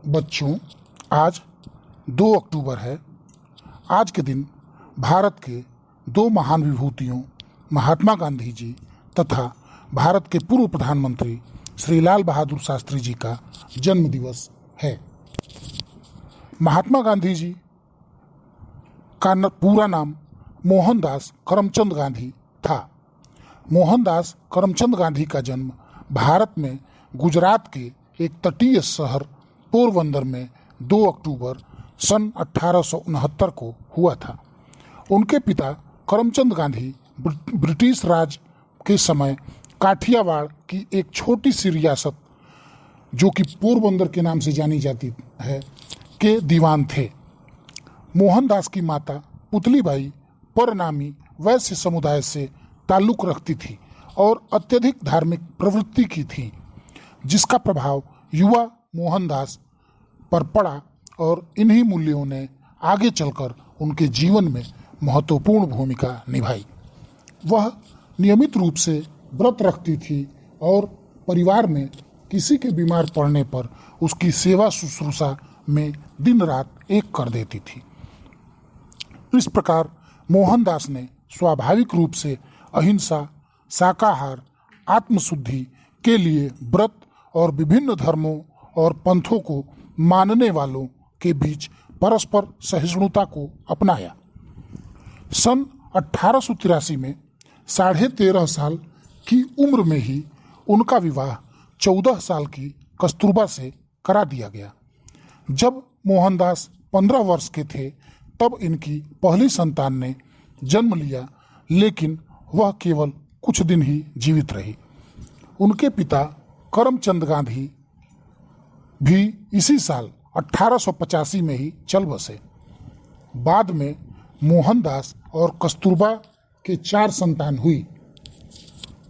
बच्चों, आज 2 अक्टूबर है। आज के दिन भारत के दो महान विभूतियों महात्मा गांधी जी तथा भारत के पूर्व प्रधानमंत्री श्री लाल बहादुर शास्त्री जी का जन्म दिवस है। महात्मा गांधी जी का पूरा नाम मोहनदास करमचंद गांधी था। मोहनदास करमचंद गांधी का जन्म भारत में गुजरात के एक तटीय शहर पोरबंदर में 2 अक्टूबर सन 1869 को हुआ था। उनके पिता करमचंद गांधी ब्रिटिश राज के समय काठियावाड़ की एक छोटी सी रियासत जो कि पोरबंदर के नाम से जानी जाती है के दीवान थे। मोहनदास की माता पुतलीबाई परनामी वैश्य समुदाय से ताल्लुक रखती थी और अत्यधिक धार्मिक प्रवृत्ति की थी, जिसका प्रभाव युवा मोहनदास पर पड़ा और इन्हीं मूल्यों ने आगे चलकर उनके जीवन में महत्वपूर्ण भूमिका निभाई। वह नियमित रूप से व्रत रखती थी और परिवार में किसी के बीमार पड़ने पर उसकी सेवा शुश्रूषा में दिन रात एक कर देती थी। इस प्रकार मोहनदास ने स्वाभाविक रूप से अहिंसा, शाकाहार, आत्मशुद्धि के लिए व्रत और विभिन्न धर्मों और पंथों को मानने वालों के बीच परस्पर सहिष्णुता को अपनाया। सन 1883 में 13.5 साल की उम्र में ही उनका विवाह 14 साल की कस्तूरबा से करा दिया गया। जब मोहनदास 15 वर्ष के थे तब इनकी पहली संतान ने जन्म लिया, लेकिन वह केवल कुछ दिन ही जीवित रही। उनके पिता करमचंद गांधी भी इसी साल 1885 में ही चल बसे। बाद में मोहनदास और कस्तूरबा के 4 संतान हुई: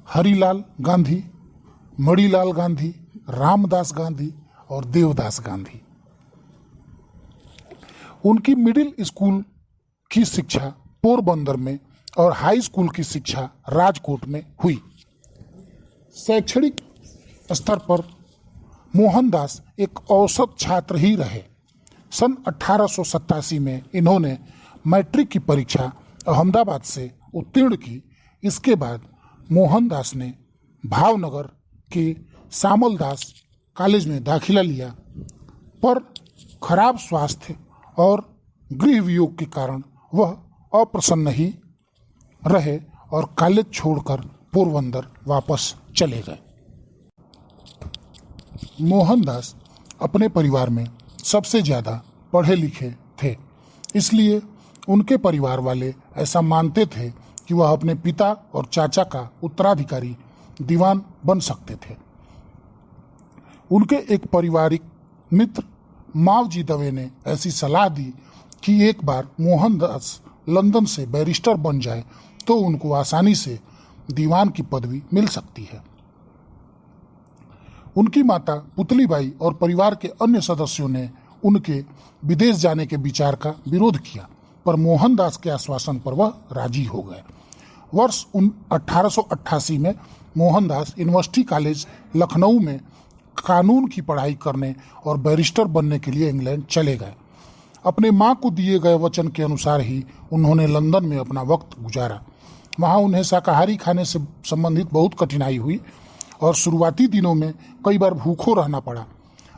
हरिलाल गांधी, मणिलाल गांधी, रामदास गांधी और देवदास गांधी। उनकी मिडिल स्कूल की शिक्षा पोरबंदर में और हाई स्कूल की शिक्षा राजकोट में हुई। शैक्षणिक स्तर पर मोहनदास एक औसत छात्र ही रहे। सन 1887 में इन्होंने मैट्रिक की परीक्षा अहमदाबाद से उत्तीर्ण की। इसके बाद मोहनदास ने भावनगर के सामलदास कॉलेज में दाखिला लिया, पर खराब स्वास्थ्य और गृह वियोग के कारण वह अप्रसन्न ही रहे और कॉलेज छोड़कर पोरबंदर वापस चले गए। मोहनदास अपने परिवार में सबसे ज़्यादा पढ़े लिखे थे, इसलिए उनके परिवार वाले ऐसा मानते थे कि वह अपने पिता और चाचा का उत्तराधिकारी दीवान बन सकते थे। उनके एक पारिवारिक मित्र मावजी दवे ने ऐसी सलाह दी कि एक बार मोहनदास लंदन से बैरिस्टर बन जाए तो उनको आसानी से दीवान की पदवी मिल सकती है। उनकी माता पुतलीबाई और परिवार के अन्य सदस्यों ने उनके विदेश जाने के विचार का विरोध किया, पर मोहनदास के आश्वासन पर वह राजी हो गए। वर्ष 1888 में मोहनदास यूनिवर्सिटी कॉलेज लखनऊ में कानून की पढ़ाई करने और बैरिस्टर बनने के लिए इंग्लैंड चले गए। अपने मां को दिए गए वचन के अनुसार ही उन्होंने लंदन में अपना वक्त गुजारा। वहां उन्हें शाकाहारी खाने से संबंधित बहुत कठिनाई हुई और शुरुआती दिनों में कई बार भूखों रहना पड़ा,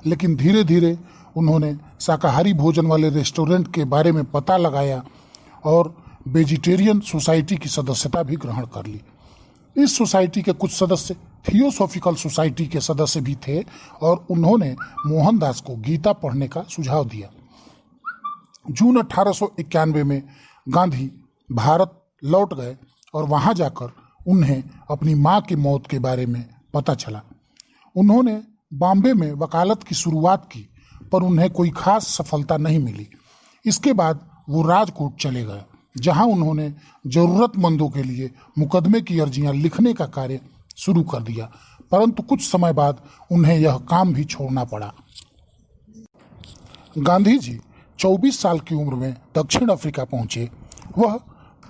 लेकिन धीरे धीरे उन्होंने शाकाहारी भोजन वाले रेस्टोरेंट के बारे में पता लगाया और वेजिटेरियन सोसाइटी की सदस्यता भी ग्रहण कर ली। इस सोसाइटी के कुछ सदस्य थियोसॉफिकल सोसाइटी के सदस्य भी थे और उन्होंने मोहनदास को गीता पढ़ने का सुझाव दिया। जून 1891 में गांधी भारत लौट गए और वहां जाकर उन्हें अपनी मां की मौत के बारे में पता चला। उन्होंने बॉम्बे में वकालत की शुरुआत की, पर उन्हें कोई खास सफलता नहीं मिली। इसके बाद वो राजकोट चले गए, जहां उन्होंने जरूरतमंदों के लिए मुकदमे की अर्जियां लिखने का कार्य शुरू कर दिया, परंतु कुछ समय बाद उन्हें यह काम भी छोड़ना पड़ा। गांधी जी 24 साल की उम्र में दक्षिण अफ्रीका पहुंचे। वह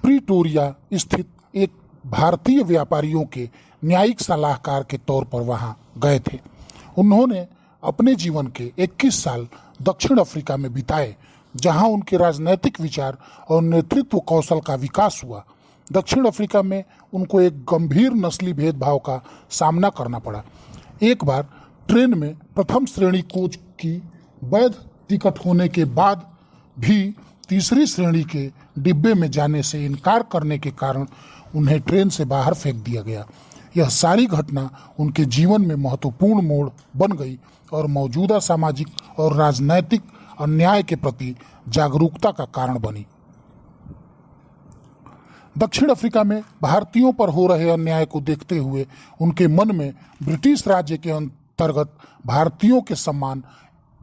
प्रीटोरिया स्थित एक भारतीय व्यापारियों के न्यायिक सलाहकार के तौर पर वहां गए थे। उन्होंने अपने जीवन के 21 साल दक्षिण अफ्रीका में बिताए, जहां उनके राजनैतिक विचार और नेतृत्व कौशल का विकास हुआ। दक्षिण अफ्रीका में उनको एक गंभीर नस्ली भेदभाव का सामना करना पड़ा। एक बार ट्रेन में प्रथम श्रेणी कोच की वैध टिकट होने के बाद भी तीसरी श्रेणी के डिब्बे में जाने से इनकार करने के कारण उन्हें ट्रेन से बाहर फेंक दिया गया। यह सारी घटना उनके जीवन में महत्वपूर्ण मोड़ बन गई और मौजूदा सामाजिक और राजनैतिक अन्याय के प्रति जागरूकता का कारण बनी। दक्षिण अफ्रीका में भारतीयों पर हो रहे अन्याय को देखते हुए उनके मन में ब्रिटिश राज्य के अंतर्गत भारतीयों के सम्मान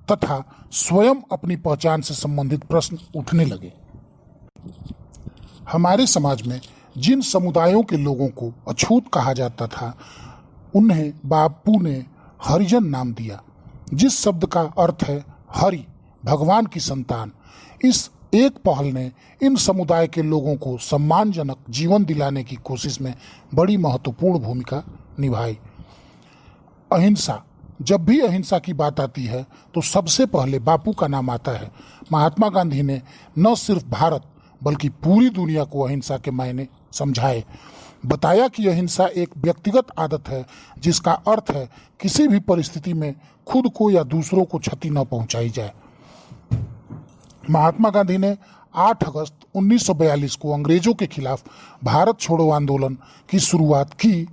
तथा स्वयं अपनी पहचान से संबंधित प्रश्न उठने लगे। हमारे समाज में जिन समुदायों के लोगों को अछूत कहा जाता था, उन्हें बापू ने हरिजन नाम दिया, जिस शब्द का अर्थ है हरि, भगवान की संतान। इस एक पहल ने इन समुदाय के लोगों को सम्मानजनक जीवन दिलाने की कोशिश में बड़ी महत्वपूर्ण भूमिका निभाई। अहिंसा, जब भी अहिंसा की बात आती है तो सबसे पहले बापू का नाम आता है। महात्मा गांधी ने न सिर्फ भारत बल्कि पूरी दुनिया को अहिंसा के मायने समझाए, बताया कि अहिंसा एक व्यक्तिगत आदत है जिसका अर्थ है किसी भी परिस्थिति में खुद को या दूसरों को क्षति न पहुंचाई जाए। महात्मा गांधी ने 8 अगस्त 1942 को अंग्रेजों के खिलाफ भारत छोड़ो आंदोलन की शुरुआत की।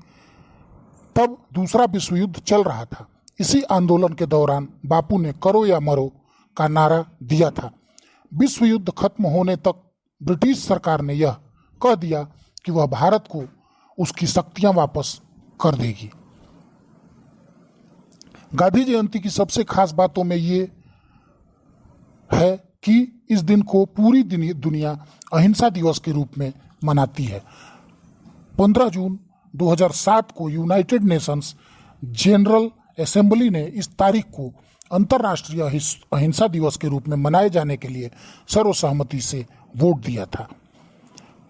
तब दूसरा विश्व युद्ध चल रहा था। इसी आंदोलन के दौरान बापू ने करो या मरो का नारा दिया था। विश्व युद्ध खत्म होने तक ब्रिटिश सरकार ने यह कह दिया कि वह भारत को उसकी शक्तियां वापस कर देगी। गांधी जयंती की सबसे खास बातों में ये है कि इस दिन को पूरी दुनिया अहिंसा दिवस के रूप में मनाती है। 15 जून 2007 को यूनाइटेड नेशंस जनरल असेंबली ने इस तारीख को अंतर्राष्ट्रीय अहिंसा दिवस के रूप में मनाए जाने के लिए सर्वसहमति से वोट दिया था।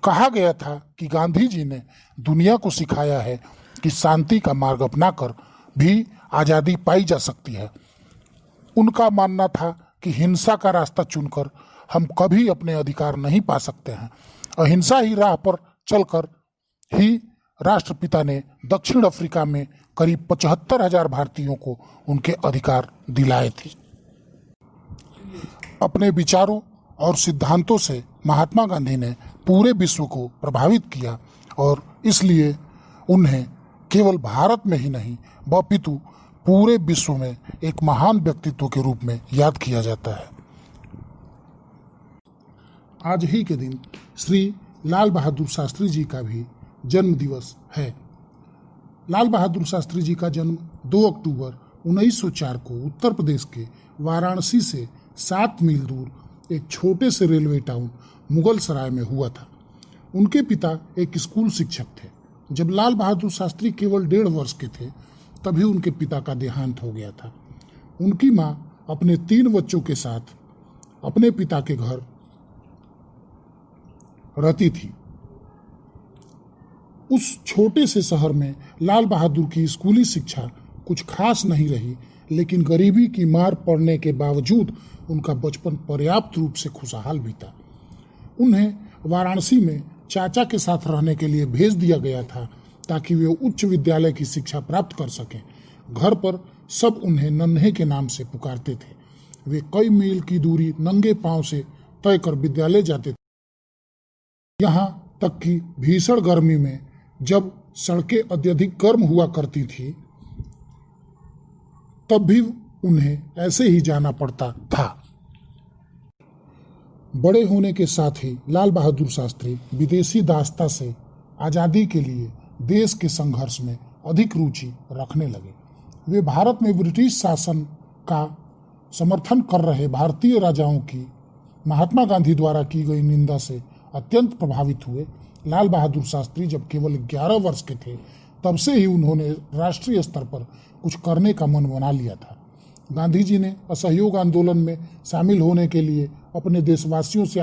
कहा गया था कि गांधी जी ने दुनिया को सिखाया है कि शांति का मार्ग अपनाकर भी आज़ादी पाई जा सकती है। उनका मानना था कि हिंसा का रास्ता चुनकर हम कभी अपने अधिकार नहीं पा सकते हैं। अहिंसा ही राह पर चलकर ही राष्ट्रपिता ने दक्षिण अफ्रीका में करीब 75,000 भारतीयों को उनके अधिकार दिलाए थे। अपने विचारों और सिद्धांतों से महात्मा गांधी ने पूरे विश्व को प्रभावित किया और इसलिए उन्हें केवल भारत में ही नहीं अपितु पूरे विश्व में एक महान व्यक्तित्व के रूप में याद किया जाता है। आज ही के दिन श्री लाल बहादुर शास्त्री जी का भी जन्म दिवस है। लाल बहादुर शास्त्री जी का जन्म 2 अक्टूबर 1904 को उत्तर प्रदेश के वाराणसी से 7 मील दूर एक छोटे से रेलवे टाउन मुगल सराय में हुआ था। उनके पिता एक स्कूल शिक्षक थे। जब लाल बहादुर शास्त्री केवल 1.5 वर्ष के थे तभी उनके पिता का देहांत हो गया था। उनकी मां अपने 3 बच्चों के साथ अपने पिता के घर रहती थी। उस छोटे से शहर में लाल बहादुर की स्कूली शिक्षा कुछ खास नहीं रही, लेकिन गरीबी की मार पड़ने के बावजूद उनका बचपन पर्याप्त रूप से खुशहाल बीता। उन्हें वाराणसी में चाचा के साथ रहने के लिए भेज दिया गया था ताकि वे उच्च विद्यालय की शिक्षा प्राप्त कर सकें। घर पर सब उन्हें नन्हे के नाम से पुकारते थे। वे कई मील की दूरी नंगे पांव से तय कर विद्यालय जाते थे। यहाँ तक कि भीषण गर्मी में जब सड़कें अत्यधिक गर्म हुआ करती थी तब भी उन्हें ऐसे ही जाना पड़ता था। बड़े होने के साथ ही लाल बहादुर शास्त्री विदेशी दासता से आज़ादी के लिए देश के संघर्ष में अधिक रुचि रखने लगे। वे भारत में ब्रिटिश शासन का समर्थन कर रहे भारतीय राजाओं की महात्मा गांधी द्वारा की गई निंदा से अत्यंत प्रभावित हुए। लाल बहादुर शास्त्री जब केवल 11 वर्ष के थे तब से ही उन्होंने राष्ट्रीय स्तर पर कुछ करने का मन बना लिया था। गांधी जी ने असहयोग आंदोलन में शामिल होने के लिए अपने देशवासियों से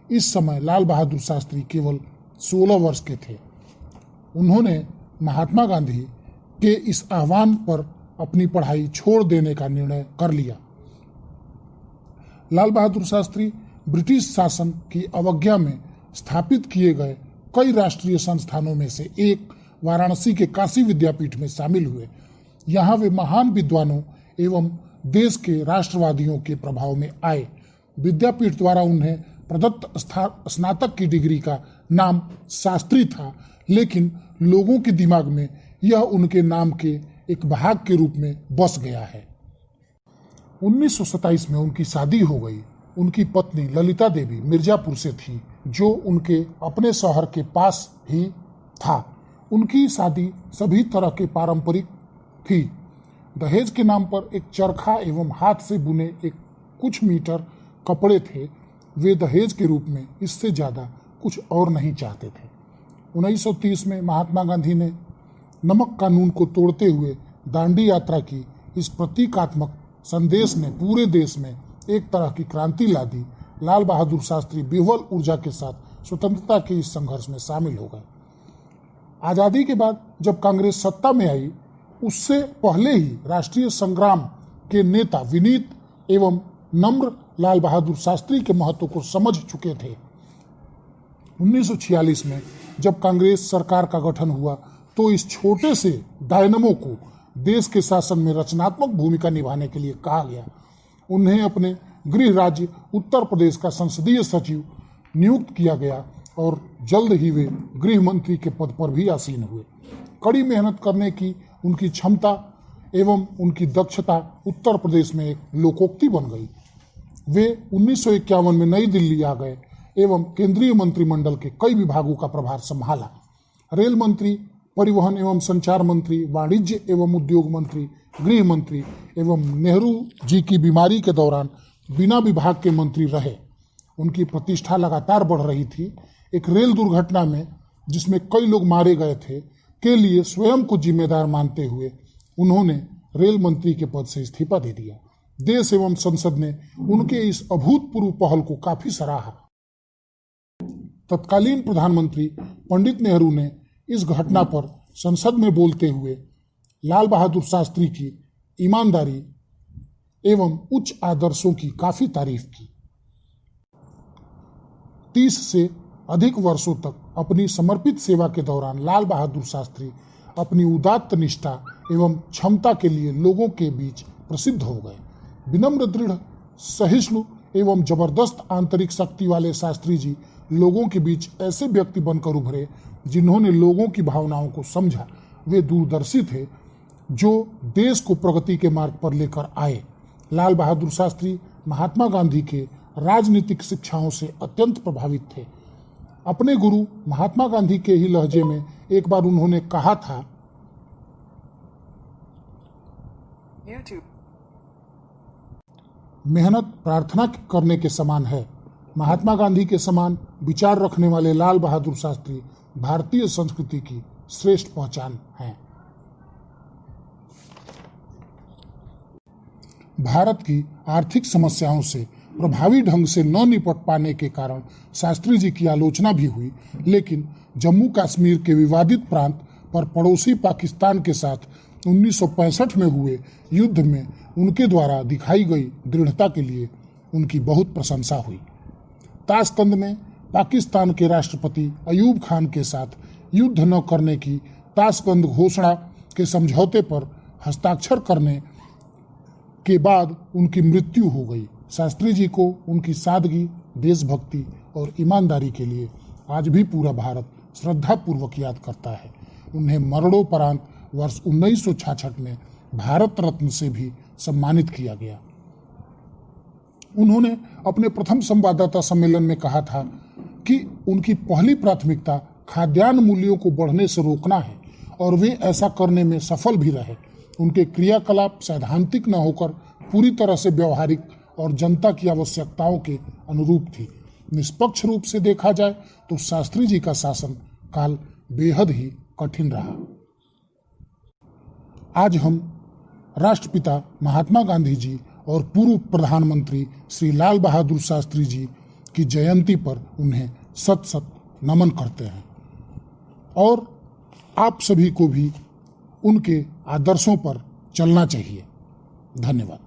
इस समय लाल बहादुर शास्त्री केवल 16 वर्ष के थे। उन्होंने महात्मा गांधी के इस आह्वान पर अपनी पढ़ाई छोड़ देने का निर्णय कर लिया। लाल बहादुर शास्त्री ब्रिटिश शासन की अवज्ञा में स्थापित किए गए कई राष्ट्रीय संस्थानों में से एक वाराणसी के काशी विद्यापीठ में शामिल हुए। यहाँ वे महान विद्वानों एवं देश के राष्ट्रवादियों के प्रभाव में आए। विद्यापीठ द्वारा उन्हें प्रदत्त स्नातक की डिग्री का नाम शास्त्री था, लेकिन लोगों के दिमाग में यह उनके नाम के एक भाग के रूप में बस गया है। 1927 में उनकी शादी हो गई। उनकी पत्नी ललिता देवी मिर्जापुर से थी, जो उनके अपने शहर के पास ही था। उनकी शादी सभी तरह के पारंपरिक थी। दहेज के नाम पर एक चरखा एवं हाथ से बुने एक कुछ मीटर कपड़े थे। वे दहेज के रूप में इससे ज़्यादा कुछ और नहीं चाहते थे। 1930 में महात्मा गांधी ने नमक कानून को तोड़ते हुए दांडी यात्रा की। इस प्रतीकात्मक संदेश ने पूरे देश में एक तरह की क्रांति ला दी। लाल बहादुर शास्त्री विह्वल ऊर्जा के साथ स्वतंत्रता के इस संघर्ष में शामिल हो गए। आज़ादी के बाद जब कांग्रेस सत्ता में आई, उससे पहले ही राष्ट्रीय संग्राम के नेता विनीत एवं नम्र लाल बहादुर शास्त्री के महत्व को समझ चुके थे। 1946 में जब कांग्रेस सरकार का गठन हुआ, तो इस छोटे से डायनमो को देश के शासन में रचनात्मक भूमिका निभाने के लिए कहा गया। उन्हें अपने गृह राज्य उत्तर प्रदेश का संसदीय सचिव नियुक्त किया गया और जल्द ही वे गृह मंत्री के पद पर भी आसीन हुए। कड़ी मेहनत करने की उनकी क्षमता एवं उनकी दक्षता उत्तर प्रदेश में एक लोकोक्ति बन गई। वे 1951 में नई दिल्ली आ गए एवं केंद्रीय मंत्रिमंडल के कई विभागों का प्रभार संभाला। रेल मंत्री, परिवहन एवं संचार मंत्री, वाणिज्य एवं उद्योग मंत्री, गृह मंत्री एवं नेहरू जी की बीमारी के दौरान बिना विभाग के मंत्री रहे। उनकी प्रतिष्ठा लगातार बढ़ रही थी। एक रेल दुर्घटना में, जिसमें कई लोग मारे गए थे, के लिए स्वयं को जिम्मेदार मानते हुए उन्होंने रेल मंत्री के पद से इस्तीफा दे दिया। देश एवं संसद ने उनके इस अभूतपूर्व पहल को काफी सराहा। तत्कालीन प्रधानमंत्री पंडित नेहरू ने इस घटना पर संसद में बोलते हुए लाल बहादुर शास्त्री की ईमानदारी एवं उच्च आदर्शों की काफी तारीफ की। 30 से अधिक वर्षों तक अपनी समर्पित सेवा के दौरान लाल बहादुर शास्त्री अपनी उदात्त निष्ठा एवं क्षमता के लिए लोगों के बीच प्रसिद्ध हो गए। विनम्र, दृढ़, सहिष्णु एवं जबरदस्त आंतरिक शक्ति वाले शास्त्री जी लोगों के बीच ऐसे व्यक्ति बनकर उभरे जिन्होंने लोगों की भावनाओं को समझा। वे दूरदर्शी थे, जो देश को प्रगति के मार्ग पर लेकर आए। लाल बहादुर शास्त्री महात्मा गांधी के राजनीतिक शिक्षाओं से अत्यंत प्रभावित थे। अपने गुरु महात्मा गांधी के ही लहजे में एक बार उन्होंने कहा था, मेहनत प्रार्थना करने के समान है। महात्मा गांधी के समान विचार रखने वाले लाल बहादुर शास्त्री भारतीय संस्कृति की श्रेष्ठ पहचान हैं। भारत की आर्थिक समस्याओं से प्रभावी ढंग से न निपट पाने के कारण शास्त्री जी की आलोचना भी हुई, लेकिन जम्मू कश्मीर के विवादित प्रांत पर पड़ोसी पाकिस्तान के साथ 1965 में हुए युद्ध में उनके द्वारा दिखाई गई दृढ़ता के लिए उनकी बहुत प्रशंसा हुई। ताशकंद में पाकिस्तान के राष्ट्रपति अयूब खान के साथ युद्ध न करने की ताशकंद घोषणा के समझौते पर हस्ताक्षर करने के बाद उनकी मृत्यु हो गई। शास्त्री जी को उनकी सादगी, देशभक्ति और ईमानदारी के लिए आज भी पूरा भारत श्रद्धापूर्वक याद करता है। उन्हें मरणोपरांत वर्ष 1966 में भारत रत्न से भी सम्मानित किया गया। उन्होंने अपने प्रथम संवाददाता सम्मेलन में कहा था कि उनकी पहली प्राथमिकता खाद्यान्न मूल्यों को बढ़ने से रोकना है और वे ऐसा करने में सफल भी रहे। उनके क्रियाकलाप सैद्धांतिक न होकर पूरी तरह से व्यवहारिक और जनता की आवश्यकताओं के अनुरूप थी। निष्पक्ष रूप से देखा जाए तो शास्त्री जी का शासन काल बेहद ही कठिन रहा। आज हम राष्ट्रपिता महात्मा गांधी जी और पूर्व प्रधानमंत्री श्री लाल बहादुर शास्त्री जी की जयंती पर उन्हें सत सत नमन करते हैं और आप सभी को भी उनके आदर्शों पर चलना चाहिए। धन्यवाद।